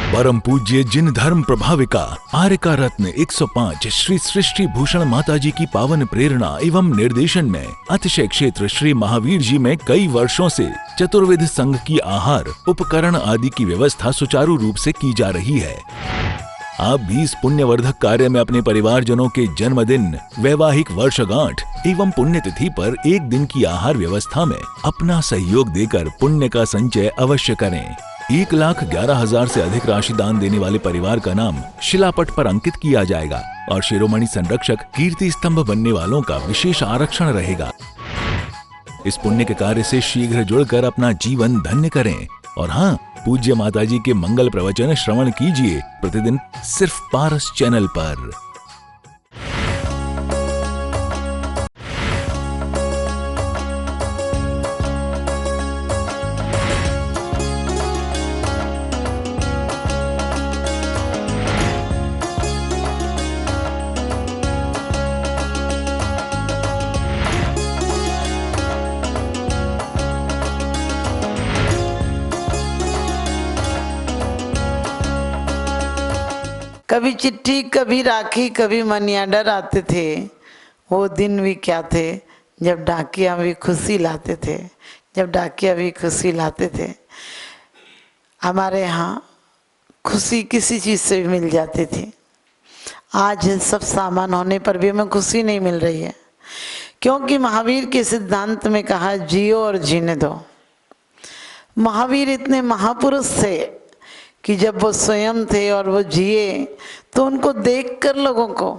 परम पूज्य जिन धर्म प्रभाविका आर्यका रत्न 105 श्री सृष्टि भूषण माताजी की पावन प्रेरणा एवं निर्देशन में अतिशय क्षेत्र श्री महावीर जी में कई वर्षों से चतुर्विध संघ की आहार उपकरण आदि की व्यवस्था सुचारू रूप से की जा रही है। आप भी इस पुण्यवर्धक कार्य में अपने परिवारजनों के जन्मदिन, वैवाहिक वर्षगांठ एवं पुण्यतिथि पर एक दिन की आहार व्यवस्था में अपना सहयोग देकर पुण्य का संचय अवश्य करें। 1,11,000 से अधिक राशि दान देने वाले परिवार का नाम शिलापट पर अंकित किया जाएगा और शिरोमणि संरक्षक कीर्ति स्तंभ बनने वालों का विशेष आरक्षण रहेगा। इस पुण्य के कार्य से शीघ्र जुड़कर अपना जीवन धन्य करें। और हाँ, पूज्य माताजी के मंगल प्रवचन श्रवण कीजिए प्रतिदिन सिर्फ पारस चैनल पर। कभी चिट्ठी, कभी राखी, कभी मनी ऑर्डर आते थे। वो दिन भी क्या थे जब डाकिया भी खुशी लाते थे, जब डाकिया भी खुशी लाते थे। हमारे यहाँ खुशी किसी चीज़ से भी मिल जाती थी। आज सब सामान होने पर भी हमें खुशी नहीं मिल रही है, क्योंकि महावीर के सिद्धांत में कहा जियो और जीने दो। महावीर इतने महापुरुष थे कि जब वो स्वयं थे और वो जिए तो उनको देखकर लोगों को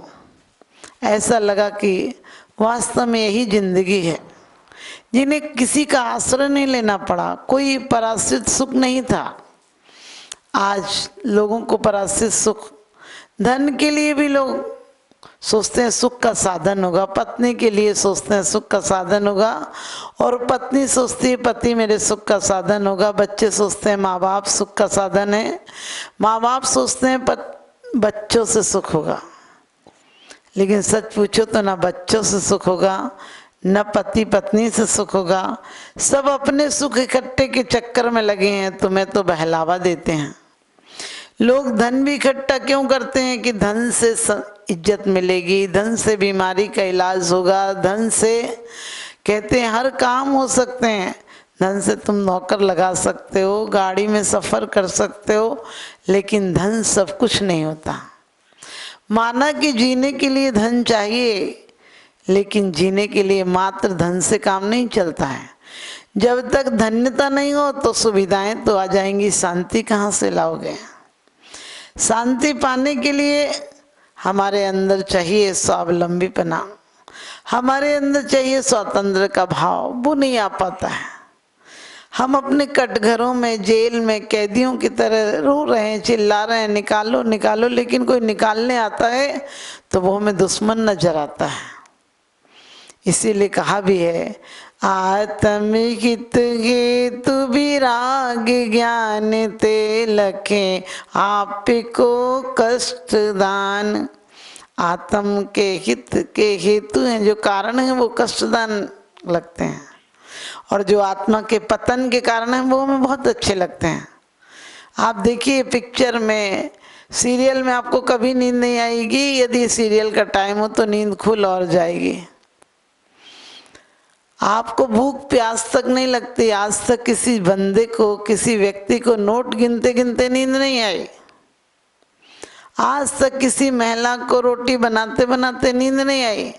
ऐसा लगा कि वास्तव में यही जिंदगी है, जिन्हें किसी का आश्रय नहीं लेना पड़ा, कोई पराश्रित सुख नहीं था। आज लोगों को पराश्रित सुख, धन के लिए भी लोग सोचते हैं सुख का साधन होगा, पत्नी के लिए सोचते हैं सुख का साधन होगा, और पत्नी सोचती है पति मेरे सुख का साधन होगा, बच्चे सोचते हैं माँ बाप सुख का साधन है, माँ बाप सोचते हैं बच्चों से सुख होगा। लेकिन सच पूछो तो ना बच्चों से सुख होगा, न पति पत्नी से सुख होगा। सब अपने सुख इकट्ठे के चक्कर में लगे हैं, तुम्हें तो बहलावा देते हैं। लोग धन भी इकट्ठा क्यों करते हैं कि धन से इज्जत मिलेगी, धन से बीमारी का इलाज होगा, धन से कहते हैं हर काम हो सकते हैं, धन से तुम नौकर लगा सकते हो, गाड़ी में सफ़र कर सकते हो, लेकिन धन सब कुछ नहीं होता। माना कि जीने के लिए धन चाहिए, लेकिन जीने के लिए मात्र धन से काम नहीं चलता है। जब तक धन्यता नहीं हो तो सुविधाएं तो आ जाएंगी, शांति कहाँ से लाओगे? शांति पाने के लिए हमारे अंदर चाहिए स्वावलंबीपना, हमारे अंदर चाहिए स्वतंत्र का भाव, वो नहीं आ पाता है। हम अपने कटघरों में, जेल में कैदियों की तरह रो रहे हैं, चिल्ला रहे हैं निकालो निकालो, लेकिन कोई निकालने आता है तो वो हमें दुश्मन नजर आता है। इसीलिए कहा भी है आत्महित हेतु विराग ज्ञान ते लखे आप को कष्ट दान। आत्म के हित के हेतु हैं, जो कारण है वो कष्टदान लगते हैं, और जो आत्मा के पतन के कारण है वो हमें बहुत अच्छे लगते हैं। आप देखिए पिक्चर में, सीरियल में आपको कभी नींद नहीं आएगी, यदि सीरियल का टाइम हो तो नींद खुल और जाएगी। आपको भूख प्यास तक नहीं लगती। आज तक किसी बंदे को, किसी व्यक्ति को नोट गिनते गिनते नींद नहीं आई। आज तक किसी महिला को रोटी बनाते बनाते नींद नहीं आई।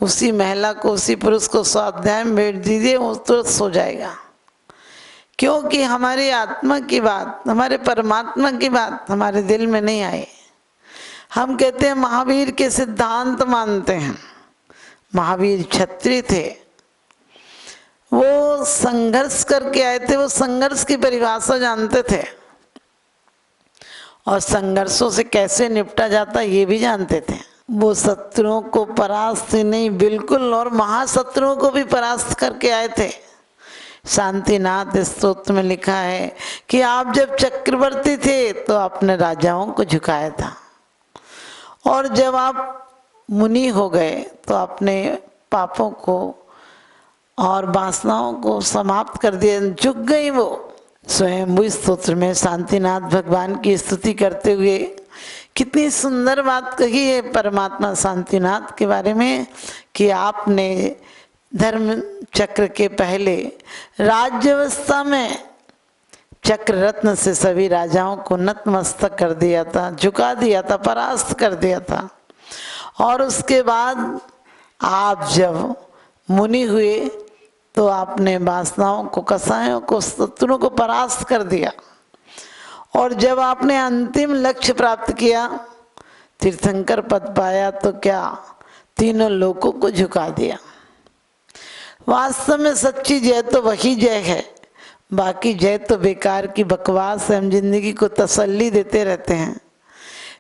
उसी महिला को, उसी पुरुष को स्वाध्याय में बैठ दीजिए, वो तुरंत सो जाएगा। क्योंकि हमारी आत्मा की बात, हमारे परमात्मा की बात हमारे दिल में नहीं आई। हम कहते हैं महावीर के सिद्धांत मानते हैं। महावीर क्षत्रिय थे, वो संघर्ष करके आए थे, वो संघर्ष की परिभाषा जानते थे, और संघर्षों से कैसे निपटा जाता ये भी जानते थे। वो शत्रुओं को परास्त नहीं, बिल्कुल, और महाशत्रुओं को भी परास्त करके आए थे। शांतिनाथ स्तोत्र में लिखा है कि आप जब चक्रवर्ती थे तो आपने राजाओं को झुकाया था, और जब आप मुनि हो गए तो आपने पापों को और वासनाओं को समाप्त कर दिया, झुक गई वो। स्वयंभू स्तोत्र में शांतिनाथ भगवान की स्तुति करते हुए कितनी सुंदर बात कही है परमात्मा शांतिनाथ के बारे में कि आपने धर्म चक्र के पहले राज्यावस्था में चक्र रत्न से सभी राजाओं को नतमस्तक कर दिया था, झुका दिया था, परास्त कर दिया था। और उसके बाद आप जब मुनि हुए तो आपने वासनाओं को, कसायों को, शत्रुओं को परास्त कर दिया। और जब आपने अंतिम लक्ष्य प्राप्त किया, तीर्थंकर पद पाया, तो क्या तीनों लोकों को झुका दिया। वास्तव में सच्ची जय तो वही जय है, बाकी जय तो बेकार की बकवास है। हम जिंदगी को तसल्ली देते रहते हैं,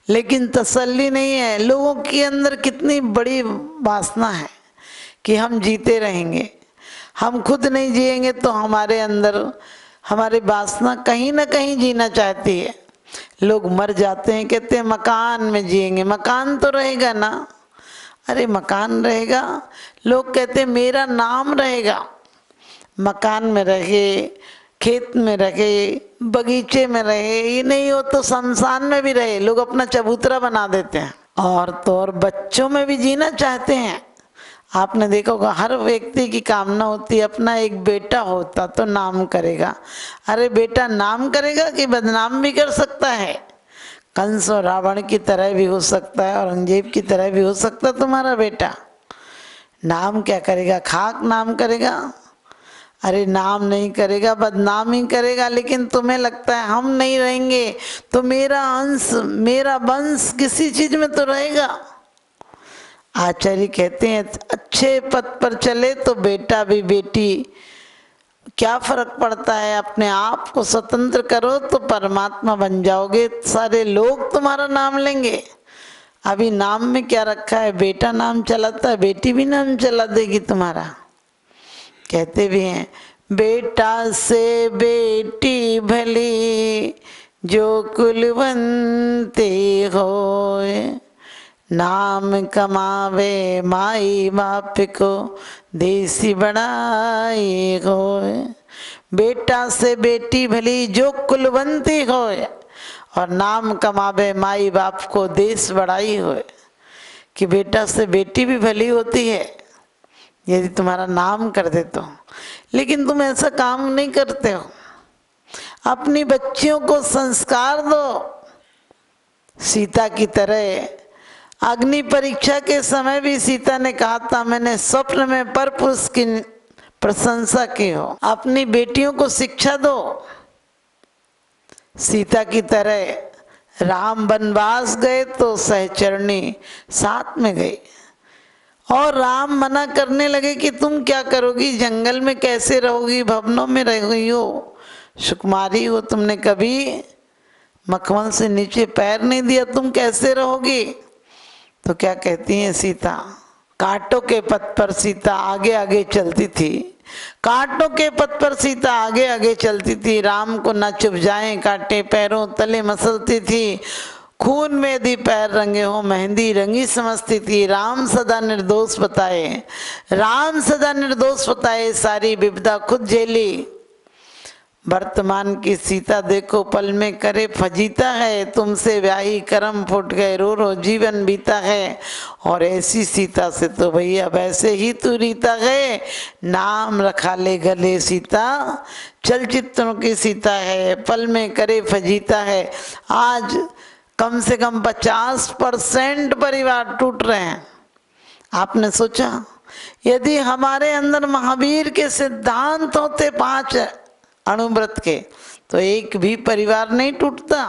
लेकिन तसल्ली नहीं है। लोगों के अंदर कितनी बड़ी वासना है कि हम जीते रहेंगे, हम खुद नहीं जिएंगे तो हमारे अंदर हमारी वासना कहीं ना कहीं जीना चाहती है। लोग मर जाते हैं, कहते हैं मकान में जिएंगे, मकान तो रहेगा ना। अरे मकान रहेगा, लोग कहते हैं मेरा नाम रहेगा। मकान में रहे, खेत में रहे, बगीचे में रहे, ये नहीं हो तो शमशान में भी रहे। लोग अपना चबूतरा बना देते हैं। और तो और बच्चों में भी जीना चाहते हैं। आपने देखा होगा हर व्यक्ति की कामना होती है अपना एक बेटा होता तो नाम करेगा। अरे बेटा नाम करेगा कि बदनाम भी कर सकता है। कंस और रावण की तरह भी हो सकता है, औरंगजेब की तरह भी हो सकता है तुम्हारा बेटा। नाम क्या करेगा? खाक नाम करेगा। अरे नाम नहीं करेगा, बदनाम ही करेगा। लेकिन तुम्हें लगता है हम नहीं रहेंगे तो मेरा अंश, मेरा वंश किसी चीज में तो रहेगा। आचार्य कहते हैं अच्छे पद पर चले तो बेटा भी बेटी, क्या फर्क पड़ता है। अपने आप को स्वतंत्र करो तो परमात्मा बन जाओगे, सारे लोग तुम्हारा नाम लेंगे। अभी नाम में क्या रखा है? बेटा नाम चलाता है, बेटी भी नाम चला देगी तुम्हारा। कहते भी हैं बेटा से बेटी भली जो कुलवंती होए, नाम कमावे माई बाप को देसी बढ़ाई होए। बेटा से बेटी भली जो कुलवंती होए, और नाम कमावे माई बाप को देश बढ़ाई होए। कि बेटा से बेटी भी भली होती है यदि तुम्हारा नाम कर दे तो। लेकिन तुम ऐसा काम नहीं करते हो। अपनी बच्चियों को संस्कार दो। सीता की तरह अग्नि परीक्षा के समय भी सीता ने कहा था मैंने स्वप्न में पर पुरुष की प्रशंसा की हो। अपनी बेटियों को शिक्षा दो। सीता की तरह राम वनवास गए तो सहचरणी साथ में गई, और राम मना करने लगे कि तुम क्या करोगी, जंगल में कैसे रहोगी, भवनों में रहोगी हो, सुकुमारी हो, तुमने कभी मखमल से नीचे पैर नहीं दिया, तुम कैसे रहोगी। तो क्या कहती हैं सीता? कांटों के पथ पर सीता आगे आगे चलती थी। कांटों के पथ पर सीता आगे आगे चलती थी। राम को न चुभ जाए कांटे, पैरों तले मसलती थी। खून में यदि पैर रंगे हो मेहंदी रंगी समझती थी। राम सदा निर्दोष बताए, राम सदा निर्दोष बताए, सारी विपदा खुद झेली। वर्तमान की सीता देखो पल में करे फजीता है, तुमसे ब्याही कर्म फूट गए, रो रो जीवन बीता है। और ऐसी सीता से तो भैया वैसे ही तू रीता है। नाम रखा ले गले सीता, चलचित्रों की सीता है, पल में करे फजीता है। आज कम से कम 50% परिवार टूट रहे हैं। आपने सोचा यदि हमारे अंदर महावीर के सिद्धांत होते 5 अणुव्रत के, तो एक भी परिवार नहीं टूटता।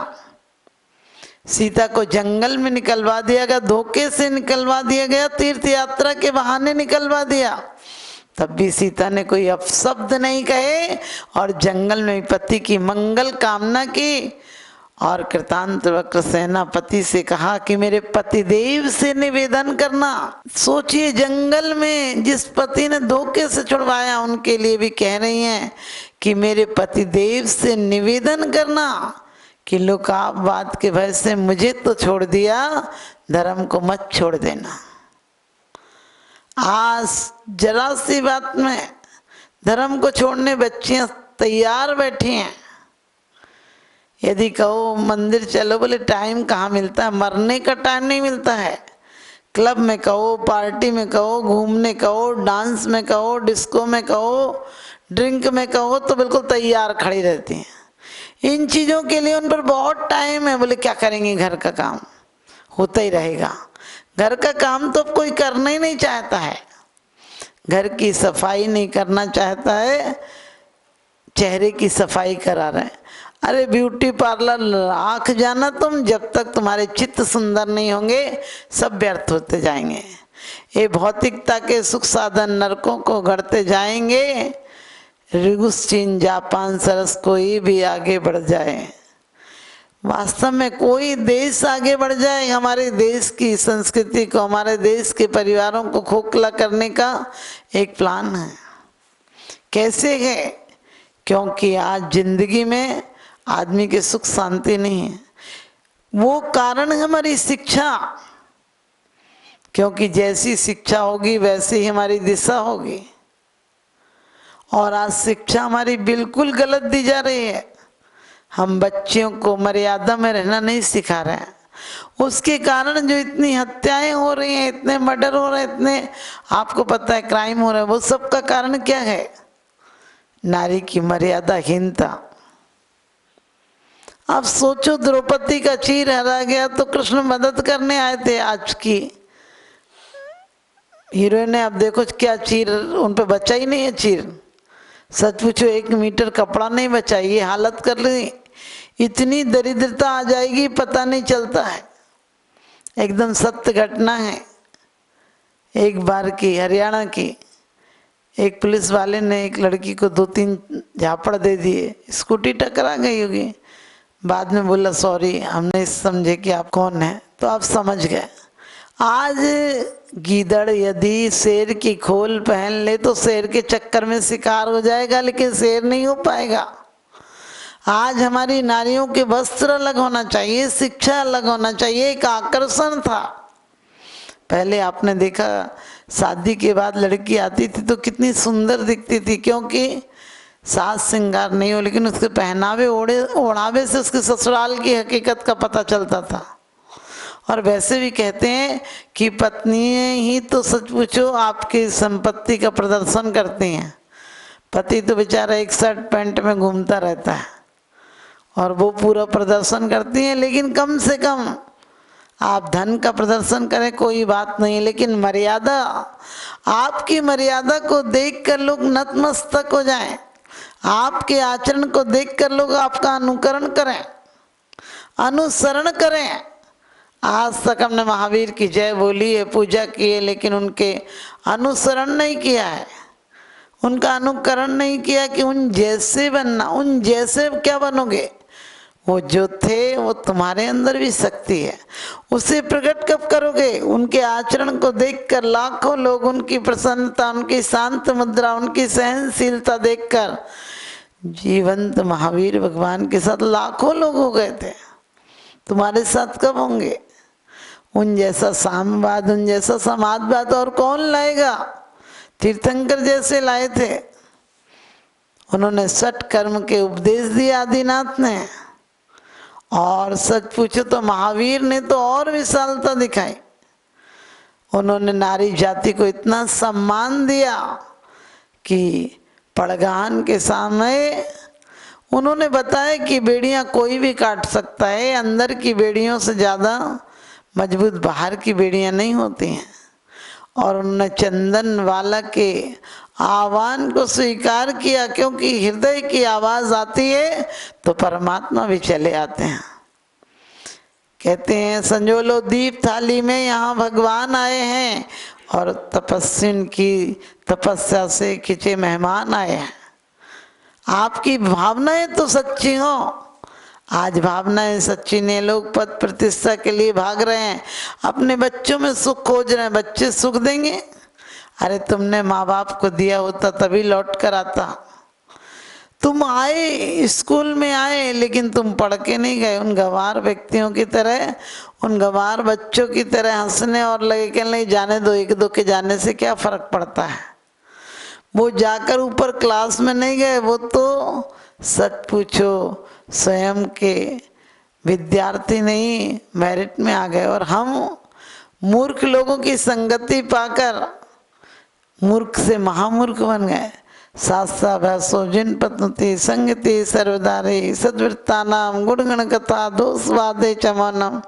सीता को जंगल में निकलवा दिया गया, धोखे से निकलवा दिया गया, तीर्थ यात्रा के बहाने निकलवा दिया, तब भी सीता ने कोई अपशब्द नहीं कहे और जंगल में पति की मंगल कामना की। और कृतांत वक्र सेनापति से कहा कि मेरे पतिदेव से निवेदन करना। सोचिए जंगल में जिस पति ने धोखे से छुड़वाया उनके लिए भी कह रही हैं कि मेरे पतिदेव से निवेदन करना कि लोकापवाद के भय से मुझे तो छोड़ दिया, धर्म को मत छोड़ देना। आज जरा सी बात में धर्म को छोड़ने बच्चियां तैयार बैठी हैं। यदि कहो मंदिर चलो, बोले टाइम कहाँ मिलता है, मरने का टाइम नहीं मिलता है। क्लब में कहो, पार्टी में कहो, घूमने कहो, डांस में कहो, डिस्को में कहो, ड्रिंक में कहो, तो बिल्कुल तैयार खड़ी रहती हैं। इन चीज़ों के लिए उन पर बहुत टाइम है। बोले क्या करेंगे, घर का काम होता ही रहेगा। घर का काम तो कोई करना ही नहीं चाहता है। घर की सफाई नहीं करना चाहता है, चेहरे की सफाई करा रहे हैं। अरे ब्यूटी पार्लर आँख जाना तुम, जब तक तुम्हारे चित्त सुंदर नहीं होंगे सब व्यर्थ होते जाएंगे। ये भौतिकता के सुख साधन नरकों को गढ़ते जाएंगे। रूस, चीन, जापान, सरस कोई भी आगे बढ़ जाए, वास्तव में कोई देश आगे बढ़ जाए, हमारे देश की संस्कृति को, हमारे देश के परिवारों को खोखला करने का एक प्लान है। कैसे है? क्योंकि आज जिंदगी में आदमी के सुख शांति नहीं है। वो कारण है हमारी शिक्षा, क्योंकि जैसी शिक्षा होगी वैसे ही हमारी दिशा होगी। और आज शिक्षा हमारी बिल्कुल गलत दी जा रही है। हम बच्चियों को मर्यादा में रहना नहीं सिखा रहे हैं। उसके कारण जो इतनी हत्याएं हो रही हैं, इतने मर्डर हो रहे हैं, इतने आपको पता है क्राइम हो रहे हैं, वो सब का कारण क्या है? नारी की मर्यादाहीनता। आप सोचो, द्रौपदी का चीर हरा गया तो कृष्ण मदद करने आए थे। आज की हीरोइन ने, अब देखो क्या चीर उन पे बचा ही नहीं है। चीर सच पूछो 1 मीटर कपड़ा नहीं बचा। ये हालत कर ली, इतनी दरिद्रता आ जाएगी पता नहीं चलता है। एकदम सत्य घटना है। एक बार की हरियाणा की एक पुलिस वाले ने एक लड़की को 2-3 झापड़ दे दिए। स्कूटी टकरा गई होगी, बाद में बोला सॉरी, हम नहीं समझे कि आप कौन हैं, तो आप समझ गए। आज गीदड़ यदि शेर की खोल पहन ले तो शेर के चक्कर में शिकार हो जाएगा, लेकिन शेर नहीं हो पाएगा। आज हमारी नारियों के वस्त्र अलग होना चाहिए, शिक्षा अलग होना चाहिए। एक आकर्षण था। पहले आपने देखा शादी के बाद लड़की आती थी तो कितनी सुंदर दिखती थी, क्योंकि साज श्रृंगार नहीं हो, लेकिन उसके पहनावे ओढ़ावे से उसके ससुराल की हकीकत का पता चलता था। और वैसे भी कहते हैं कि पत्नी ही तो सच पूछो आपकी संपत्ति का प्रदर्शन करती हैं। पति तो बेचारा एक शर्ट पैंट में घूमता रहता है और वो पूरा प्रदर्शन करती हैं। लेकिन कम से कम आप धन का प्रदर्शन करें कोई बात नहीं, लेकिन मर्यादा, आपकी मर्यादा को देखकर लोग नतमस्तक हो जाएं। आपके आचरण को देखकर लोग आपका अनुकरण करें, अनुसरण करें। आज तक हमने महावीर की जय बोली है, पूजा की है, लेकिन उनके अनुसरण नहीं किया है, उनका अनुकरण नहीं किया कि उन जैसे बनना। उन जैसे क्या बनोगे? वो जो थे वो तुम्हारे अंदर भी शक्ति है, उसे प्रकट कब करोगे? उनके आचरण को देखकर लाखों लोग, उनकी प्रसन्नता, उनकी शांत मुद्रा, उनकी सहनशीलता देखकर जीवंत महावीर भगवान के साथ लाखों लोग हो गए थे। तुम्हारे साथ कब होंगे? उन जैसा साम्यवाद, उन जैसा समाजवाद और कौन लाएगा? तीर्थंकर जैसे लाए थे, उन्होंने सठ कर्म के उपदेश दिए आदिनाथ ने। और सच पूछो तो महावीर ने तो और विशालता दिखाई। उन्होंने नारी जाति को इतना सम्मान दिया कि पड़गान के सामने उन्होंने बताया कि बेड़ियां कोई भी काट सकता है, अंदर की बेड़ियों से ज़्यादा मजबूत बाहर की बेड़ियां नहीं होती हैं। और उन्होंने चंदन वाला के आह्वान को स्वीकार किया, क्योंकि हृदय की आवाज़ आती है तो परमात्मा भी चले आते हैं। कहते हैं संजोलो दीप थाली में, यहाँ भगवान आए हैं और तपस्विन की तपस्या से खिंचे मेहमान आए हैं। आपकी भावनाएं तो सच्ची हो। आज भावनाएं सच्ची नहीं, लोग पद प्रतिष्ठा के लिए भाग रहे हैं, अपने बच्चों में सुख खोज रहे हैं। बच्चे सुख देंगे? अरे तुमने माँ बाप को दिया होता तभी लौट कर आता। तुम आए, स्कूल में आए, लेकिन तुम पढ़ के नहीं गए। उन गंवार व्यक्तियों की तरह, उन गंवार बच्चों की तरह हंसने और लगे कि नहीं जाने दो, 1-2 के जाने से क्या फर्क पड़ता है। वो जाकर ऊपर क्लास में नहीं गए, वो तो सच पूछो स्वयं के विद्यार्थी नहीं मेरिट में आ गए। और हम मूर्ख लोगों की संगति पाकर मूर्ख से महामूर्ख बन गए। शास्त्रा भैसो जिन पत्नति संगति सर्वदारे सद्वृत्ता नाम गुणगण कथा दोषवादे चमानम।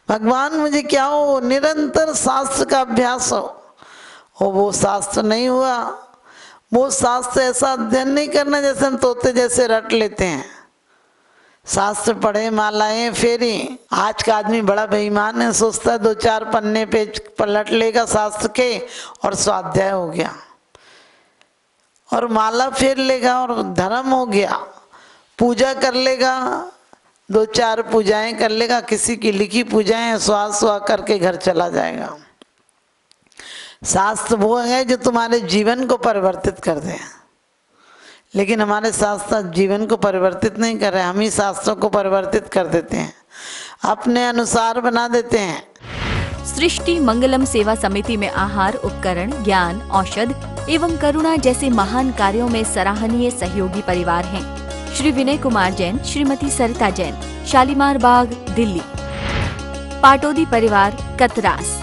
भगवान मुझे क्या हो, निरंतर शास्त्र का अभ्यास हो। वो शास्त्र नहीं हुआ, वो शास्त्र ऐसा अध्ययन नहीं करना जैसे हम तोते जैसे रट लेते हैं। शास्त्र पढ़े मालाएं फेरी। आज का आदमी बड़ा बेईमान है, सोचता है 2-4 पन्ने पेज पलट लेगा शास्त्र के और स्वाध्याय हो गया, और माला फेर लेगा और धर्म हो गया। पूजा कर लेगा, 2-4 पूजाएं कर लेगा, किसी की लिखी पूजाएं स्वा करके घर चला जाएगा। शास्त्र वो है जो तुम्हारे जीवन को परिवर्तित कर दे, लेकिन हमारे शास्त्र जीवन को परिवर्तित नहीं कर रहे, हम ही शास्त्रों को परिवर्तित कर देते हैं, अपने अनुसार बना देते हैं। सृष्टि मंगलम सेवा समिति में आहार, उपकरण, ज्ञान, औषध एवं करुणा जैसे महान कार्यों में सराहनीय सहयोगी परिवार हैं। श्री विनय कुमार जैन, श्रीमती सरिता जैन, शालीमार बाग, दिल्ली। पाटोदी परिवार, कतरास।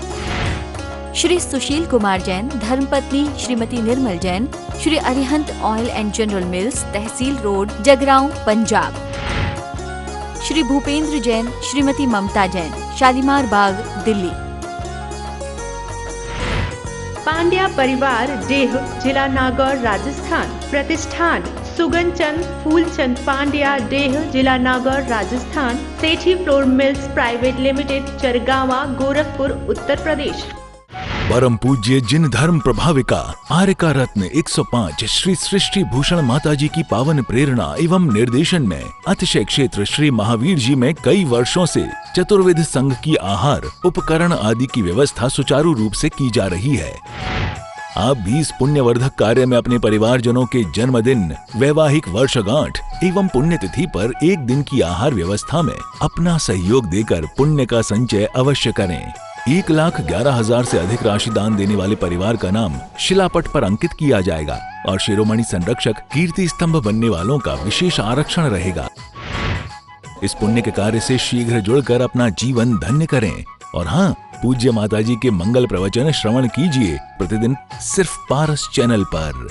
श्री सुशील कुमार जैन, धर्मपत्नी Shrimati Nirmal Jain, Shri Arihant oil and general mills, तहसील रोड, जगरांव, पंजाब। श्री भूपेंद्र जैन, श्रीमती ममता जैन, शालीमार बाग, दिल्ली। पांड्या परिवार, डेह, जिला नागौर, राजस्थान। प्रतिष्ठान सुगनचंद फूलचंद पांड्या, डेह, जिला Nagaur, Rajasthan. Sethi flour mills private limited, Chargawa, Gorakhpur, Uttar Pradesh. परम पूज्य जिन धर्म प्रभाविका आर्यका रत्न 105 श्री सृष्टि भूषण माताजी की पावन प्रेरणा एवं निर्देशन में अतिशय क्षेत्र श्री महावीर जी में कई वर्षों से चतुर्विध संघ की आहार, उपकरण आदि की व्यवस्था सुचारू रूप से की जा रही है। आप भी इस पुण्यवर्धक कार्य में अपने परिवारजनों के जन्मदिन, वैवाहिक वर्षगांठ एवं पुण्यतिथि पर एक दिन की आहार व्यवस्था में अपना सहयोग देकर पुण्य का संचय अवश्य करें। 1,11,000 से अधिक राशि दान देने वाले परिवार का नाम शिलापट पर अंकित किया जाएगा और शिरोमणि संरक्षक कीर्ति स्तंभ बनने वालों का विशेष आरक्षण रहेगा। इस पुण्य के कार्य से शीघ्र जुड़कर अपना जीवन धन्य करें। और हाँ, पूज्य माताजी के मंगल प्रवचन श्रवण कीजिए प्रतिदिन सिर्फ पारस चैनल पर।